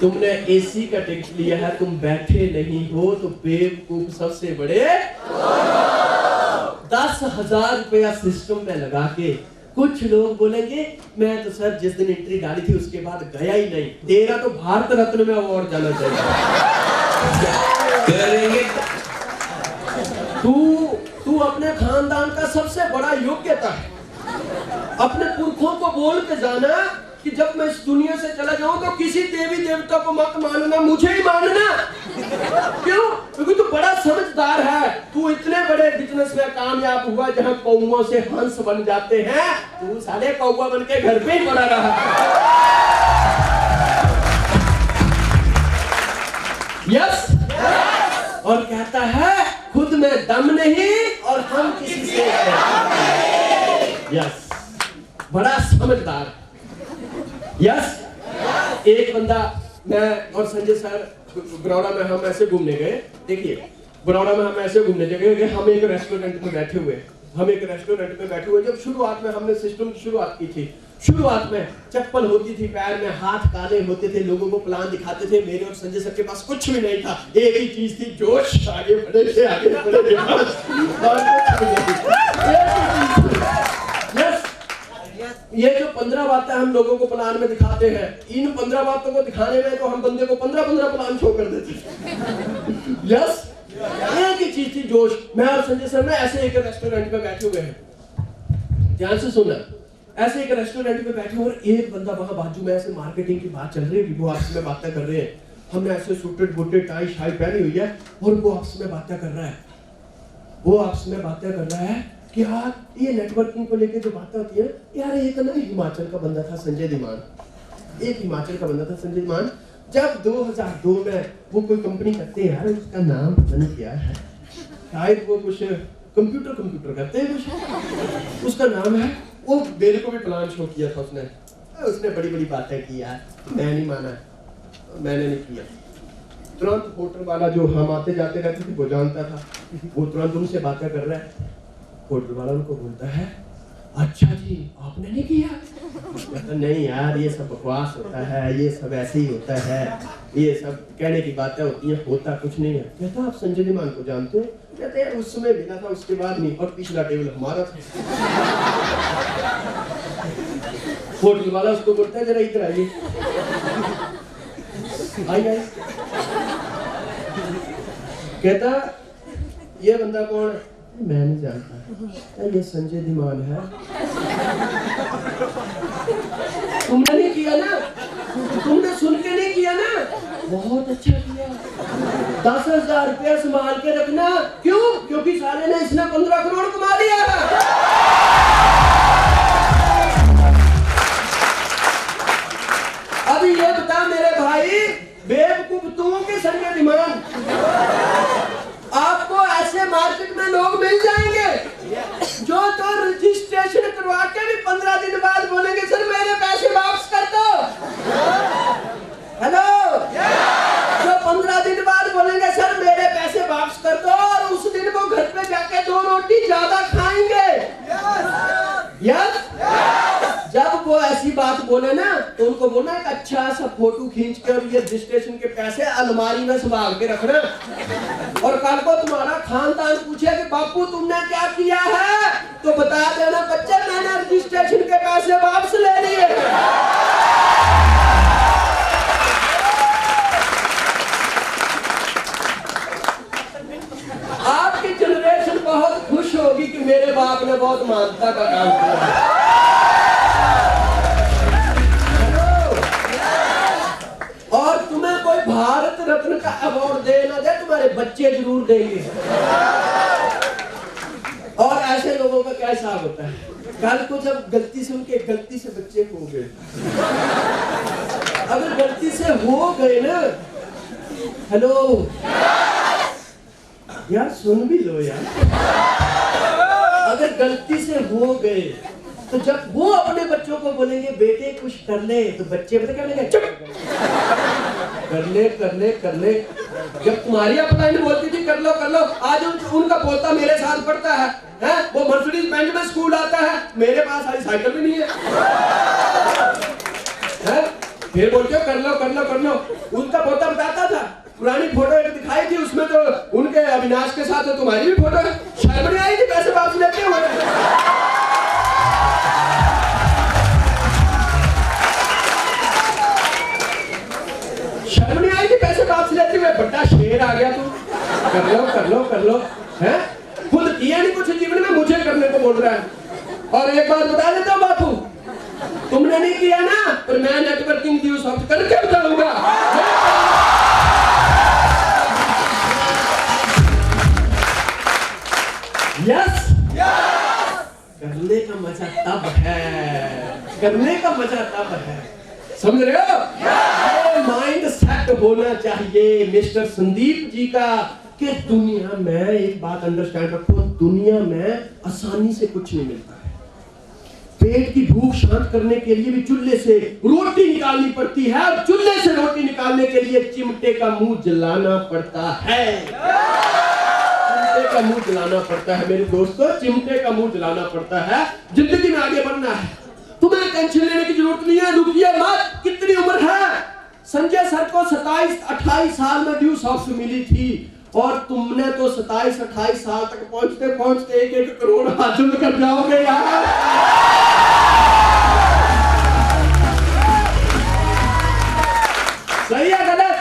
तुमने एसी का टिकट लिया है, तुम बैठे नहीं हो तो बेवकूफ सबसे बड़े 10,000 रुपया सिस्टम में लगा के कुछ लोग बोलेंगे मैं तो सर जिस दिन एंट्री डाली थी उसके बाद गया ही नहीं, तेरा तो भारत रत्न में अवार्ड जाना चाहिए। तू अपने खानदान का सबसे बड़ा योग्यता है। अपने पुरखों को बोल के जाना कि जब मैं इस दुनिया से चला जाऊं तो किसी देवी देवता को मत मानना, मुझे ही मानना। क्यों? क्योंकि तू बड़ा समझदार है। तू इतने बड़े बिजनेस में कामयाब हुआ जहां कौओं से हंस बन जाते हैं, तू साले कौवा बन के घर पे ही पड़ा रहा। यस। और कहता है खुद में दम नहीं और हम किसी से यस, बड़ा समझदार। यस। एक बंदा, मैं और संजय सर बरौड़ा में हम ऐसे घूमने गए। देखिए बरौड़ा में हम ऐसे घूमने गए, हम एक रेस्टोरेंट में बैठे हुए जब शुरुआत में हमने सिस्टम की शुरुआत की थी, शुरुआत में चप्पल होती थी पैर में, हाथ काले होते थे, लोगों को प्लान दिखाते थे। मेरे और संजय सर के पास कुछ भी नहीं था, एक ही चीज थी, जोश। आगे बढ़े थे, आगे बढ़े थे। ये जो 15 बातें हम लोगों को प्लान में दिखाते हैं, इन 15 बातों को दिखाने में तो हम बंदे को 15 प्लान शो कर देते। यस। एक ही चीज थी, जोश। मैं और संजय सर में ऐसे एक रेस्टोरेंट में बैठे हुए हैं, ध्यान से सुनना। ऐसे एक रेस्टोरेंट में बैठे और एक बंदा वहां बाजू में ऐसे मार्केटिंग की बात चल रही है, वो आपस में बातें कर रहे हैं। हमने ऐसे सूटेड बूटे टाई शाई पहनी हुई है और वो आपस में बातें कर रहा है कि यार ये नेटवर्किंग को लेके जो बातें होती है, यार एक ना हिमाचल का बंदा था संजय धीमान, जब 2002 में वो कोई कंपनी करते हैं, यार उसका नाम पता नहीं क्या है, शायद वो कुछ कंप्यूटर करते हैं कुछ, उसका नाम है। वो मेरे को भी प्लान शो किया था उसने बड़ी बातें की यार, मैं नहीं माना, मैंने नहीं किया। तुरंत होटल वाला जो हम आते जाते रहते थे वो जानता था, वो तुरंत उनसे बातें कर रहा है। होटल वाला उनको बोलता है अच्छा जी आपने नहीं किया? कहता नहीं यार ये सब बकवास होता है, ये सब ऐसे ही होता है, ये सब कहने की बातें होती हैं, होता कुछ नहीं है। कहता आप संजय धीमान को जानते हो? कहते हैं उस समय मिला था, उसके बाद नहीं, और पिछला टेबल हमारा था। होटल वाला उसको बोलता है जरा इधर आइए, आइए। कहता ये बंदा कौन है? मैं नहीं जानता, ये संजय धीमान है। तुमने नहीं किया ना, तुमने सुन के नहीं किया ना, बहुत अच्छा किया। 10,000 रुपया संभाल के रखना। क्यों? क्योंकि साले ने इसने 15 करोड़ कमा लिया है। अभी ये बता मेरे भाई, बेवकूफ तू के संजय धीमान, आपको ऐसे मार्केट में लोग मिल जाएंगे जो तो रजिस्ट्रेशन करवा के भी 15 दिन बाद बोलेंगे सर मेरे पैसे वापस कर दो। हेलो, जो 15 दिन बाद बोलेंगे सर मेरे पैसे वापस कर दो, और उस दिन वो घर पे जाके 2 रोटी ज्यादा खाएंगे। यस। जब वो ऐसी बात बोले ना तो उनको बोलना एक अच्छा सा फोटो खींच कर ये रजिस्ट्रेशन के पैसे अलमारी में संभाल के रखना, और कल को तुम्हारा खानदान पूछे कि बापू तुमने क्या किया है तो बता देना बच्चे मैंने रजिस्ट्रेशन के पैसे वापस ले लिए। आपकी जनरेशन बहुत खुश होगी कि मेरे बाप ने बहुत मानता का काम किया। और तुम्हें कोई भारत रत्न का अवार्ड दे ना दे, तुम्हारे बच्चे जरूर देंगे। और ऐसे लोगों का क्या हिसाब होता है, कल को जब गलती से बच्चे हो गए, अगर गलती से हो गए ना, हेलो यार सुन भी लो यार, अगर गलती से हो गए तो जब वो अपने बच्चों को बोलेंगे बेटे कुछ कर ले, तो बच्चे पता क्या बोलेंगे, चुप कर ले। जब तुम्हारी अपलाइन बोलती थी कर लो, आज उनका पोता मेरे साथ पढ़ता है, वो मर्सिडीज बेंज में स्कूल आता है, मेरे पास सारी साइकिल भी नहीं है। फिर बोलते हो कर लो कर लो कर लो। उसका पोता बताता था, पुरानी फोटो एक दिखाई थी, उसमें तो उनके अविनाश के साथ तो तुम्हारी भी फोटो है। शर्म नहीं आई थी पैसे वापस लेते हुए? शर्म नहीं आई थी पैसे वापस लेते हुए? बड़ा शेर आ गया तू, कर लो कर लो कर लो। हैं? खुद किया नहीं कुछ जीवन में, मुझे करने को बोल रहा है। और एक बात बता देता हूँ बापू, तुमने नहीं किया ना, पर मैं नेटवर्किंग की उस वक्त करके बताऊंगा। यस, करने का मजा तब है, करने का मजा तब है, समझ रहे हो? ये माइंड सेट होना चाहिए मिस्टर संदीप जी का कि दुनिया में, एक बात अंडरस्टैंड रखो, दुनिया में आसानी से कुछ नहीं मिलता है। पेट की भूख शांत करने के लिए भी चूल्हे से रोटी निकालनी पड़ती है, और चूल्हे से रोटी निकालने के लिए चिमटे का मुंह जलाना पड़ता है। चिमटे का मुंह जलाना पड़ता है मेरे दोस्तों, चिमटे का मुंह जलाना पड़ता है। जिंदगी में आगे बढ़ना है, तुम्हें टेंशन लेने की जरूरत नहीं है। रुकिए मत, कितनी उम्र है? संजय सर को 27-28 साल में ड्यू सॉफ्ट मिली थी, और तुमने तो 27-28 साल तक पहुंचते पहुंचते 1-1 करोड़ हासिल कर जाओगे यार। सही है गलत?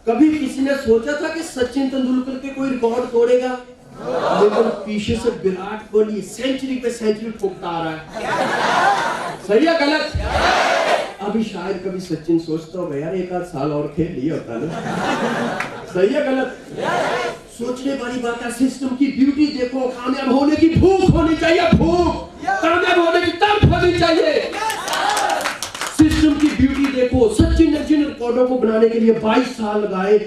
कभी किसी ने सोचा था कि सचिन तेंदुलकर के कोई रिकॉर्ड तोड़ेगा? लेकिन पीछे से विराट कोहली सेंचुरी पे सेंचुरी ठोकता आ रहा है। सही है गलत? अभी शायद कभी सचिन सोचता होगा यार 1 आध साल और खेल लिया होता ना। सही है गलत? सोचने वाली बात है। सिस्टम की ब्यूटी देखो, कामयाब होने की भूख होनी चाहिए, भूख, कामयाब होने की तड़प होनी चाहिए। सिस्टम की ब्यूटी देखो, सचिन ने जिन रिकॉर्डों को बनाने के लिए 22 साल लगाए,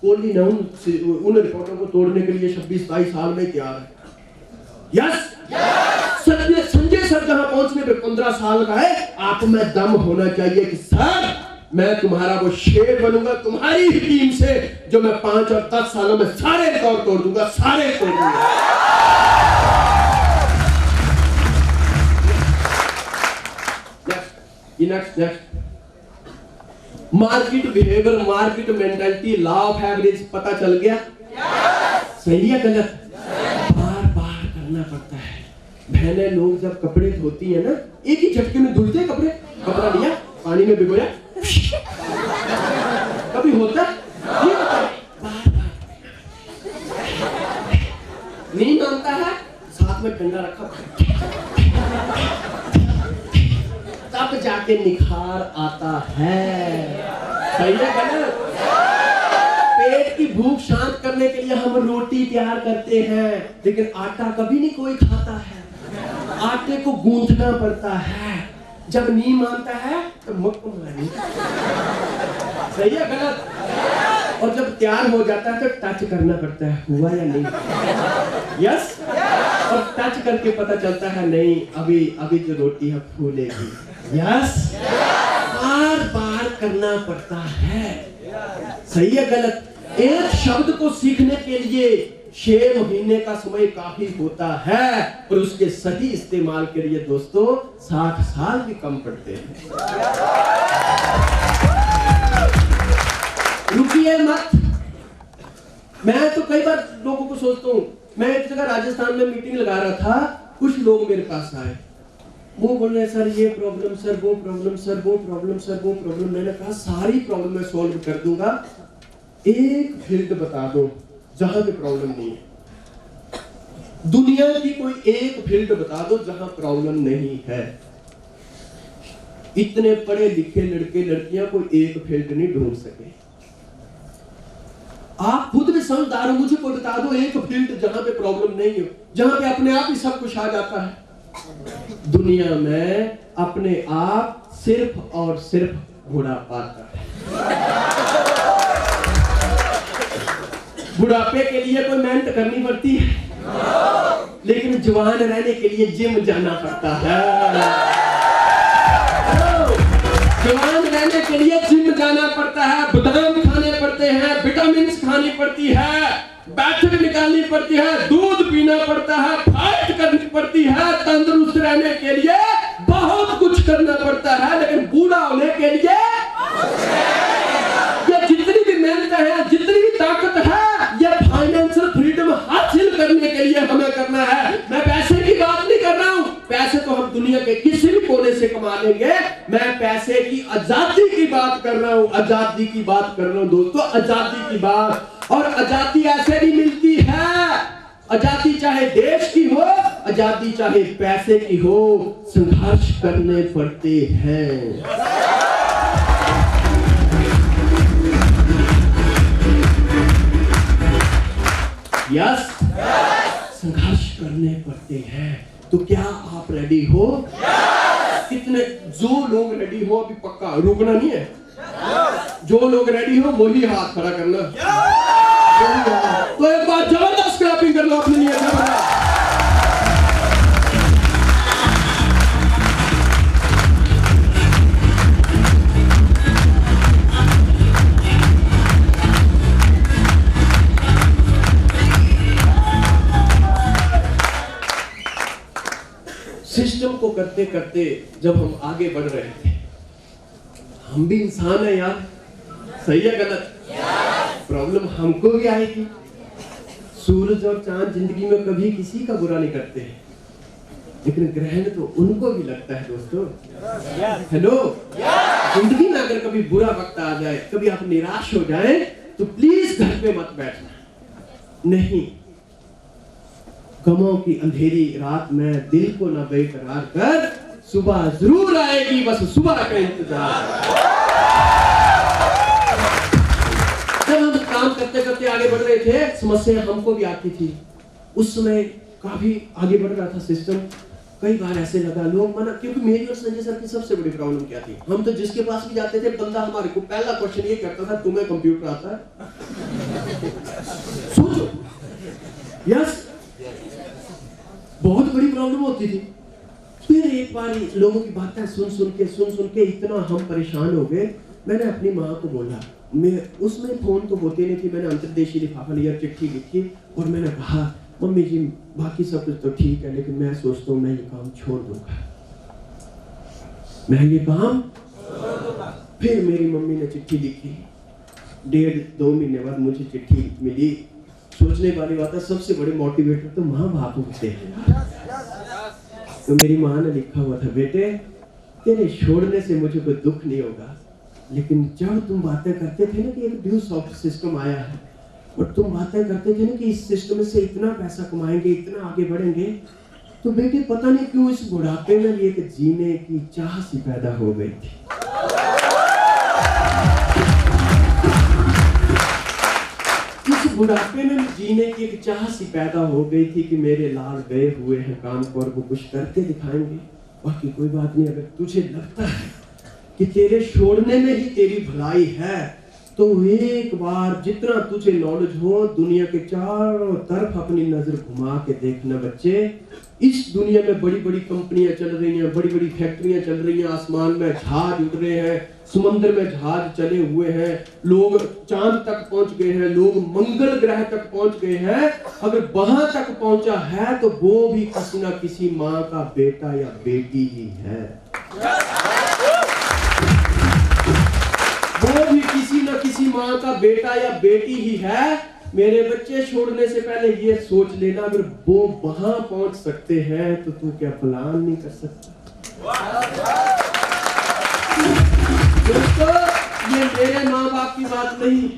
कोहली ने उन रिकॉर्डों को तोड़ने के लिए 26-27 साल में तैयार है। यस, संजय सर जहां पहुंचने पे 15 साल का है, आप में दम होना चाहिए कि सर मैं तुम्हारा वो शेर बनूंगा तुम्हारी ही टीम से, जो मैं 5 और 10 सालों में सारे रिकॉर्ड तोड़ दूंगा, सारे तोड़ दूंगा। Next market behaviour, market mentality, law of average पता चल गया? सही है गलत? बार बार करना पड़ता है। बहनें लोग जब कपड़े धोती है ना, एक ही झटके में धुलते हैं कपड़े। कपड़ा लिया, पानी में भिगोया, कभी होता नहीं होता? बार बार नहीं मानता है, साथ में डंडा रखा, तब जाके निखार आता है। सही है गलत? पेट की भूख शांत करने के लिए हम रोटी तैयार करते हैं, लेकिन आटा कभी नहीं कोई खाता है। आटे को गूंथना पड़ता है। जब नहीं मानता है तो मुक्को मारी। सही है गलत? और जब तैयार हो जाता है तो टच करना पड़ता है, हुआ या नहीं। यस, और टच करके पता चलता है नहीं, अभी जो रोटी है फूलेगी। यस, बार बार करना पड़ता है। सही है गलत? एक शब्द को सीखने के लिए 6 महीने का समय काफी होता है, और उसके सही इस्तेमाल के लिए दोस्तों 60 साल भी कम पड़ते हैं। रुकिए मत। मैं तो कई बार लोगों को सोचता हूँ, मैं एक जगह राजस्थान में मीटिंग लगा रहा था, कुछ लोग मेरे पास आए, वो बोल रहे सर ये प्रॉब्लम, सर वो प्रॉब्लम, सर वो प्रॉब्लम, सर वो प्रॉब्लम। मैंने कहा सारी प्रॉब्लम मैं सॉल्व कर दूंगा, एक फील्ड बता दो जहां पे प्रॉब्लम नहीं है। दुनिया की कोई एक फील्ड बता दो जहां प्रॉब्लम नहीं है। इतने पढ़े लिखे लड़के लड़कियां कोई एक फील्ड नहीं ढूंढ सके। आप खुद भी समझदार हो, मुझे कोई बता दो एक फील्ड जहां पे प्रॉब्लम नहीं हो, जहां पे अपने आप ही सब कुछ आ जाता है। दुनिया में अपने आप सिर्फ और सिर्फ बुढ़ापा आता है। बुढ़ापे के लिए कोई मेहनत करनी पड़ती है, लेकिन जवान रहने के लिए जिम जाना पड़ता है। जवान रहने के लिए जिम जाना पड़ता है, बादाम खाने पड़ते हैं, विटामिन खानी पड़ती है, बैठक निकालनी पड़ती है, दूध पीना पड़ता है, फाइट करनी पड़ती है। तंदुरुस्त रहने के लिए बहुत कुछ करना पड़ता है, लेकिन बूढ़ा होने के लिए ये जितनी भी मेहनत है, जितनी भी ताकत है, ये फाइनेंशियल फ्रीडम हासिल करने के लिए हमें करना है। मैं पैसे की बात नहीं कर रहा हूं, पैसे तो हम दुनिया के किसी भी कोने से कमा लेंगे। मैं पैसे की आजादी की बात कर रहा हूं, आजादी की बात कर रहा हूं दोस्तों, आजादी की बात। और आजादी ऐसे नहीं मिलती है, आजादी चाहे देश की हो, आजादी चाहे पैसे की हो, संघर्ष करने पड़ते हैं। यस, संघर्ष करने पड़ते हैं। तो क्या आप रेडी हो? कितने जो लोग रेडी हो, अभी पक्का रुकना नहीं है। जो लोग रेडी हो वही हाथ खड़ा करना। तो एक बार जबरदस्त क्लैपिंग कर लो अपने लिए। सिस्टम को करते करते जब हम आगे बढ़ रहे थे, हम भी इंसान है यार, सही है गलत? प्रॉब्लम हमको भी आएगी। सूरज और चांद जिंदगी में कभी किसी का बुरा नहीं करते हैं, लेकिन ग्रहण तो उनको भी लगता है दोस्तों। हेलो, जिंदगी में अगर कभी बुरा वक्त आ जाए, कभी आप निराश हो जाए, तो प्लीज घर पे मत बैठना। नहीं, गमों की अंधेरी रात में दिल को न बेकरार कर, सुबह जरूर आएगी, बस सुबह का इंतजार। जब हम काम करते करते आगे बढ़ रहे थे, समस्या हमको भी आती थी। उस समय काफी आगे बढ़ रहा था सिस्टम। कई बार ऐसे लगा लोग मना, क्योंकि मेरी और संजय सर की सबसे बड़ी प्रॉब्लम क्या थी, हम तो जिसके पास भी जाते थे, बंदा हमारे को पहला क्वेश्चन ये करता था, तुम्हें कंप्यूटर आता है? सोचो, यस, बहुत बड़ी प्रॉब्लम होती थी। फिर एक बार लोगों की बातें सुन सुन के इतना हम परेशान हो गए। मैंने अपनी माँ को बोला, मैं उसमें फोन तो होते नहीं थी, मैंने अंतर्देशीय लिफाफा लिया, चिट्ठी लिखी और मैंने कहा, मम्मी जी बाकी सब कुछ तो ठीक है, लेकिन मैं सोचता हूँ मैं ये काम छोड़ दूंगा, मैं ये काम। फिर मेरी मम्मी ने चिट्ठी लिखी, 1.5-2 महीने बाद मुझे चिट्ठी मिली। सोचने वाली बात है, सबसे बड़े मोटिवेटर तो माँ बाप होते हैं। तो मेरी माँ ने लिखा हुआ था, बेटे तेरे छोड़ने से मुझे कोई दुख नहीं होगा, लेकिन जब तुम बातें करते थे ना कि एक ड्यू सॉफ्ट सिस्टम आया है, और तुम बातें करते थे ना कि इस सिस्टम से इतना पैसा कमाएंगे, इतना आगे बढ़ेंगे, तो बेटे पता नहीं क्यों इस बुढ़ापे में भी एक जीने की चाह सी पैदा हो गई थी। बुढ़ापे में जीने की एक चाह सी पैदा हो गई थी कि मेरे लाल गए हुए हैं काम को और वो कुछ करके दिखाएंगे। बाकी कोई बात नहीं, अगर तुझे लगता है कि तेरे छोड़ने में ही तेरी भलाई है, तो एक बार जितना तुझे नॉलेज हो, दुनिया के चारों तरफ अपनी नजर घुमा के देखना बच्चे। इस दुनिया में बड़ी बड़ी कंपनियां चल रही हैं, बड़ी बड़ी फैक्ट्रियां चल रही हैं, आसमान में जहाज उड़ रहे हैं, समुद्र में जहाज चले हुए हैं, लोग चांद तक पहुंच गए हैं, लोग मंगल ग्रह तक पहुंच गए हैं। अगर वहां तक पहुंचा है तो वो भी किसी ना किसी माँ का बेटा या बेटी ही है, वो भी किसी न किसी माँ का बेटा या बेटी ही है। मेरे बच्चे, छोड़ने से पहले ये सोच लेना, अगर वो वहां पहुंच सकते हैं तो तू क्या प्लान नहीं कर सकता? दोस्तों, ये मेरे माँ बाप की बात नहीं,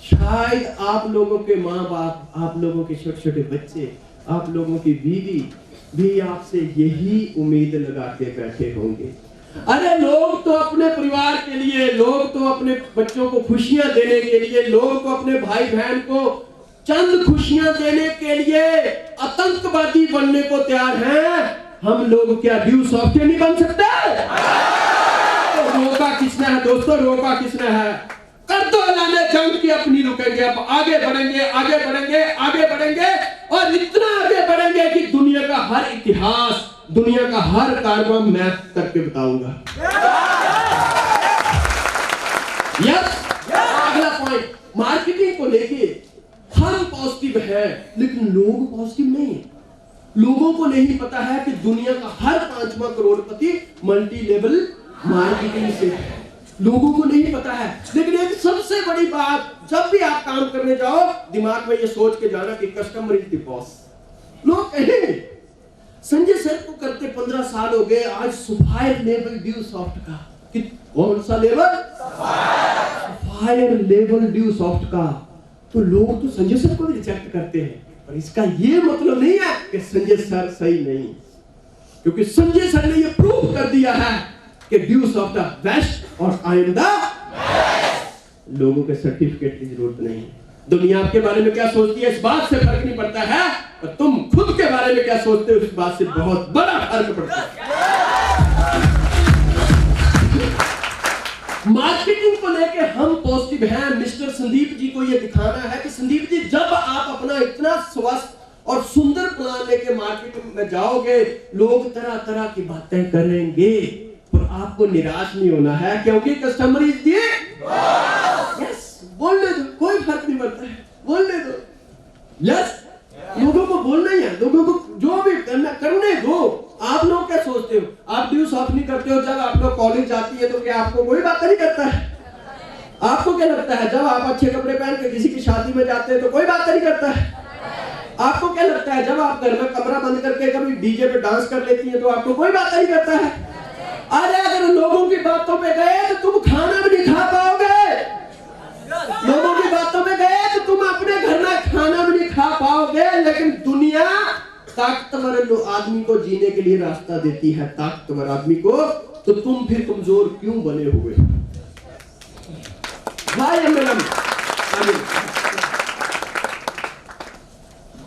शायद आप लोगों के माँ बाप, आप लोगों के छोटे छोटे बच्चे, आप लोगों की बीवी भी आपसे यही उम्मीद लगा के बैठे होंगे। अरे लोग तो अपने परिवार के लिए, लोग तो अपने बच्चों को खुशियां देने के लिए, लोग तो अपने भाई बहन को चंद खुशियां देने के लिए आतंकवादी बनने को तैयार हैं। हम लोग क्या ड्यू सॉफ्टवेयर नहीं बन सकते? तो रोका किसने है दोस्तों? रोका किसने है? कर दो ऐलान जंग की, अपनी रुकेंगे, अब आगे बढ़ेंगे, आगे बढ़ेंगे, आगे बढ़ेंगे, और इतना आगे बढ़ेंगे कि दुनिया का हर इतिहास, दुनिया का हर कारनामा मैं करके बताऊंगा। यस, अगला पॉइंट, मार्केटिंग को लेके हम पॉजिटिव है, लेकिन लोग पॉजिटिव नहीं है। लोगों को नहीं पता है कि दुनिया का हर 5वां करोड़पति मल्टी लेवल मार्केटिंग से है। लोगों को नहीं पता है। लेकिन एक सबसे बड़ी बात, जब भी आप काम करने जाओ दिमाग में ये सोच के जाना कि कस्टमर इज द बॉस। लोग कहेंगे संजय सर को करते 15 साल हो गए, आज सफायर लेवल ड्यू सॉफ्ट का, कि कौन सा level? Sapphire level due soft का। तो लोग तो संजय सर को रिजेक्ट करते हैं, पर इसका ये मतलब नहीं है कि संजय सर सही नहीं, क्योंकि संजय सर ने ये प्रूव कर दिया है कि ड्यू सॉफ्ट द बेस्ट और आई एम द बेस्ट। लोगों के सर्टिफिकेट की जरूरत नहीं। दुनिया आपके बारे में क्या सोचती है इस बात से फर्क नहीं पड़ता है, और तुम खुद के बारे में क्या सोचते हो इस बात से बहुत बड़ा फर्क पड़ता है। मार्केटिंग को लेके हम पॉजिटिव हैं। मिस्टर संदीप जी को यह दिखाना है कि संदीप जी जब आप अपना इतना स्वस्थ और सुंदर प्लान लेके मार्केटिंग में जाओगे, लोग तरह तरह की बातें करेंगे, पर आपको निराश नहीं होना है, क्योंकि कस्टमर इज द यस। बोलने दो, कोई फर्क नहीं पड़ता है, बोलने दो यस। लोगों को बोलना ही है, लोगों को जो भी करना करने दो। आप लोग क्या सोचते हो? आप ड्यू सॉफ्ट नहीं करते हो, जब आप लोग कॉलेज जाती है तो क्या आपको कोई बात नहीं करता है? आपको क्या लगता है जब आप अच्छे कपड़े पहन के किसी की शादी में जाते हैं तो कोई बात नहीं करता है? आपको क्या लगता है जब आप घर में कमरा बंद करके कभी डीजे पे डांस कर लेती है तो आपको कोई बात नहीं करता है? अरे अगर लोगों की बातों पे गए तो तुम खाना भी नहीं खा पाओगे। लोगों की बातों में गए तो तुम अपने घर में खाना भी नहीं खा पाओगे। लेकिन दुनिया ताकतवर आदमी को जीने के लिए रास्ता देती है, ताकतवर आदमी को, तो तुम फिर कमजोर क्यों बने हुए?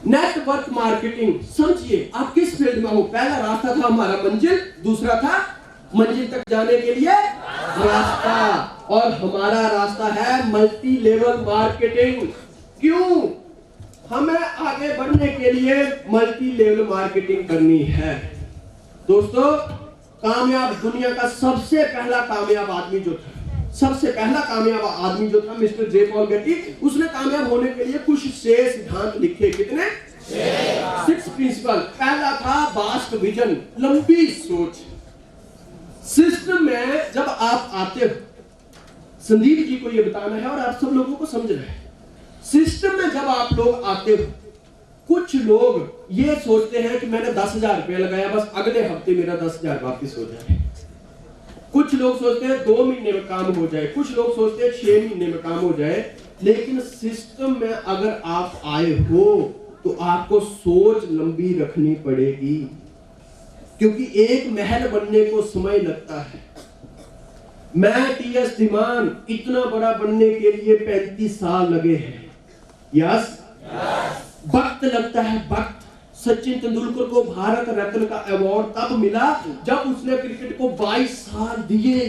नेटवर्क मार्केटिंग समझिए, आप किस फील्ड में हो। पहला रास्ता था हमारा मंजिल, दूसरा था मंजिल तक जाने के लिए रास्ता, और हमारा रास्ता है मल्टी लेवल मार्केटिंग। क्यों? हमें आगे बढ़ने के लिए मल्टी लेवल मार्केटिंग करनी है। दोस्तों, कामयाब दुनिया का सबसे पहला कामयाब आदमी जो था, सबसे पहला कामयाब आदमी जो था मिस्टर जे पॉल गेटी, उसने कामयाब होने के लिए कुछ 6 सिद्धांत लिखे। कितने? 6 प्रिंसिपल। पहला था वास्ट विजन, लंबी सोच। सिस्टम में जब आप आते हो, संदीप जी को यह बताना है और आप सब लोगों को समझना है, सिस्टम में जब आप लोग आते हो, कुछ लोग ये सोचते हैं कि मैंने 10,000 रुपया लगाया, बस अगले हफ्ते मेरा 10,000 वापिस हो जाए। कुछ लोग सोचते हैं 2 महीने में काम हो जाए, कुछ लोग सोचते हैं 6 महीने में काम हो जाए। लेकिन सिस्टम में अगर आप आए हो तो आपको सोच लंबी रखनी पड़ेगी, क्योंकि एक महल बनने को समय लगता है। मैं टीएस धीमान इतना बड़ा बनने के लिए 35 साल लगे हैं। यस, वक्त लगता है, वक्त। सचिन तेंदुलकर को भारत रत्न का अवार्ड तब मिला जब उसने क्रिकेट को 22 साल दिए।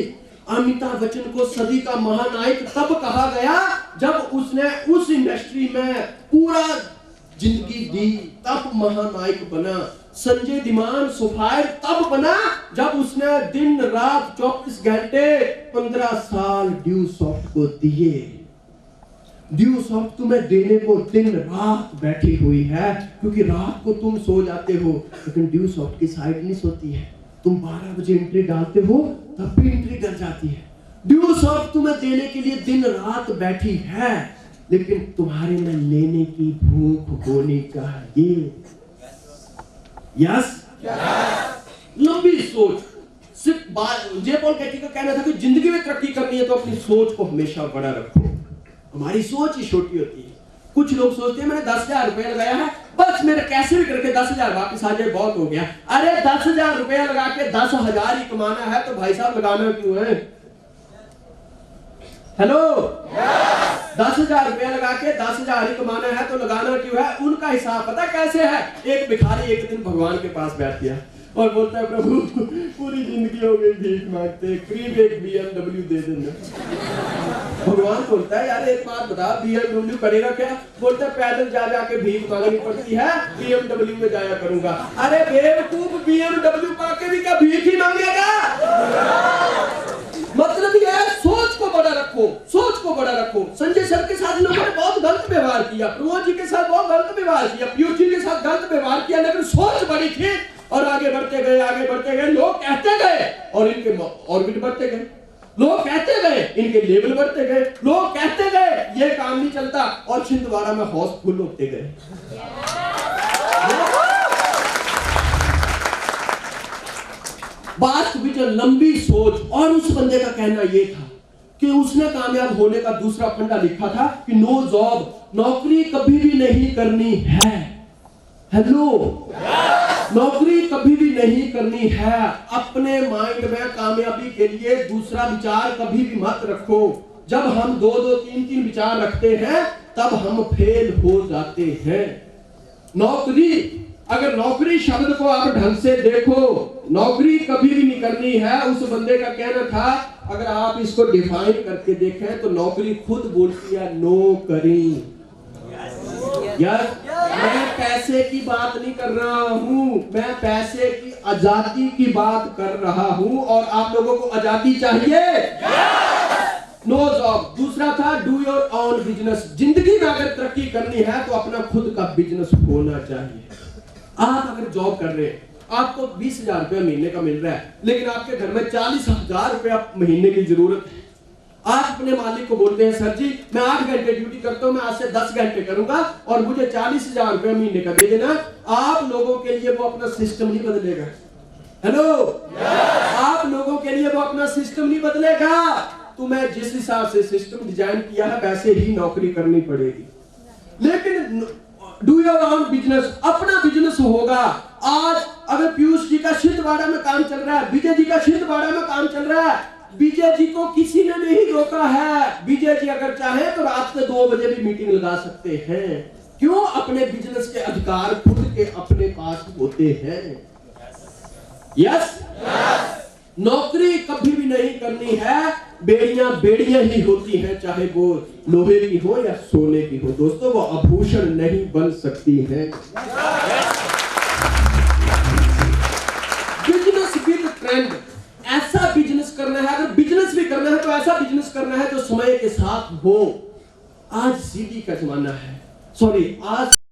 अमिताभ बच्चन को सदी का महानायक तब कहा गया जब उसने उस इंडस्ट्री में पूरा जिंदगी दी, तब महानायक बना। संजय धीमान सफायर तब बना जब उसने दिन रात 24 घंटे 15 साल ड्यू सॉफ्ट को दिए। ड्यू सॉफ्ट तुम्हें देने को दिन रात बैठी हुई है, क्योंकि रात को तुम सो जाते हो, लेकिन ड्यू सॉफ्ट की साइड नहीं सोती है। तुम 12 बजे एंट्री डालते हो तब भी एंट्री कर जाती है। ड्यू सॉफ्ट तुम्हें देने के लिए दिन रात बैठी है, लेकिन तुम्हारे में लेने की भूख होनी चाहिए। यस, लंबी सोच। सिर्फ जे पॉल गेटी का कहना था कि जिंदगी में तरक्की करनी है तो अपनी सोच को हमेशा बड़ा रखो। हमारी सोच ही छोटी होती है। कुछ लोग सोचते हैं मैंने 10,000 रुपया लगाया है, बस मेरे कैसे भी करके 10,000 वापस आ जाए, बहुत हो गया। अरे 10,000 रुपया लगा के 10,000 ही कमाना है तो भाई साहब लगाना क्यों है? हेलो, 10,000 रुपया लगा के 10,000 ही कमाना है तो लगाना क्यों है? उनका हिसाब पता कैसे है? एक भिखारी एक दिन भगवान के पास बैठ गया और बोलता है प्रभु पूरी जिंदगी हो गई भीख मांगते, करीब एक BMW दे देना। भगवान बोलता है यार एक बात बता, BMW करेगा क्या? बोलता है पैदल जा जाके भीख मांगनी पड़ती है, BMW में जाया करूंगा। अरे बेवकूफ, BMW पाके भी क्या भीख ही मांगेगा? मतलब ये सोच को बड़ा रखो, सोच को बड़ा रखो। संजय सर के साथ लोगों ने बहुत गलत व्यवहार व्यवहार किया, प्रमोद जी के साथ बहुत गलत व्यवहार किया, पीयूष जी के साथ गलत व्यवहार किया, लेकिन सोच बड़ी थी और आगे बढ़ते गए, लोग कहते गए और इनके ऑर्बिट बढ़ते गए, लोग कहते गए, इनके लेवल बढ़ते गए, लोग कहते गए ये काम नहीं चलता और छिंदवाड़ा में हाउसफुल होते गए। वास्तविक लंबी सोच। और उस बंदे का कहना ये था कि उसने कामयाब होने का दूसरा फंडा लिखा था कि नो जॉब, नौकरी कभी भी नहीं करनी है। हेलो, नौकरी कभी भी नहीं करनी है। अपने माइंड में कामयाबी के लिए दूसरा विचार कभी भी मत रखो। जब हम 2-2, 3-3 विचार रखते हैं तब हम फेल हो जाते हैं। नौकरी, अगर नौकरी शब्द को आप ढंग से देखो, नौकरी कभी भी नहीं करनी है। उस बंदे का कहना था अगर आप इसको डिफाइन करके देखें तो नौकरी खुद बोलती है नौकरी। यार मैं पैसे की बात नहीं कर रहा हूं, मैं पैसे की आजादी की बात कर रहा हूं। और आप लोगों को आजादी चाहिए? No job. दूसरा था डू योर ओन बिजनेस। जिंदगी में अगर तरक्की करनी है तो अपना खुद का बिजनेस होना चाहिए। आप अगर जॉब कर रहे हैं, आपको 20,000 रुपया महीने का मिल रहा है, लेकिन आपके घर में 40,000 रुपया महीने की जरूरत है। आप अपने मालिक को बोलते हैं सर जी मैं 8 घंटे ड्यूटी करता हूं, मैं आज से 10 घंटे करूंगा और मुझे 40,000 रुपया महीने का दे देना। आप लोगों के लिए वो अपना सिस्टम नहीं बदलेगा। हेलो, आप लोगों के लिए वो अपना सिस्टम नहीं बदलेगा। तुम्हें जिस हिसाब से सिस्टम डिजाइन किया है वैसे ही नौकरी करनी पड़ेगी। लेकिन डू योर ओन बिजनेस, अपना बिजनेस होगा। आज अगर पीयूष जी का छिंदवाड़ा में काम चल रहा है, विजय जी का छिंदवाड़ा में काम चल रहा है, विजय जी को किसी ने नहीं रोका है। विजय जी अगर चाहे तो रात के 2 बजे भी मीटिंग लगा सकते हैं। क्यों? अपने बिजनेस के अधिकार खुद के अपने पास होते हैं। यस, नौकरी कभी भी नहीं करनी है। बेड़ियां बेड़ियां ही होती हैं, चाहे वो लोहे की हो या सोने की हो। दोस्तों, वो आभूषण नहीं बन सकती हैं। बिजनेस विद ट्रेंड, ऐसा बिजनेस करना है। अगर बिजनेस भी करना है तो ऐसा बिजनेस करना है जो समय के साथ हो। आज सीडी का जमाना है, सॉरी आज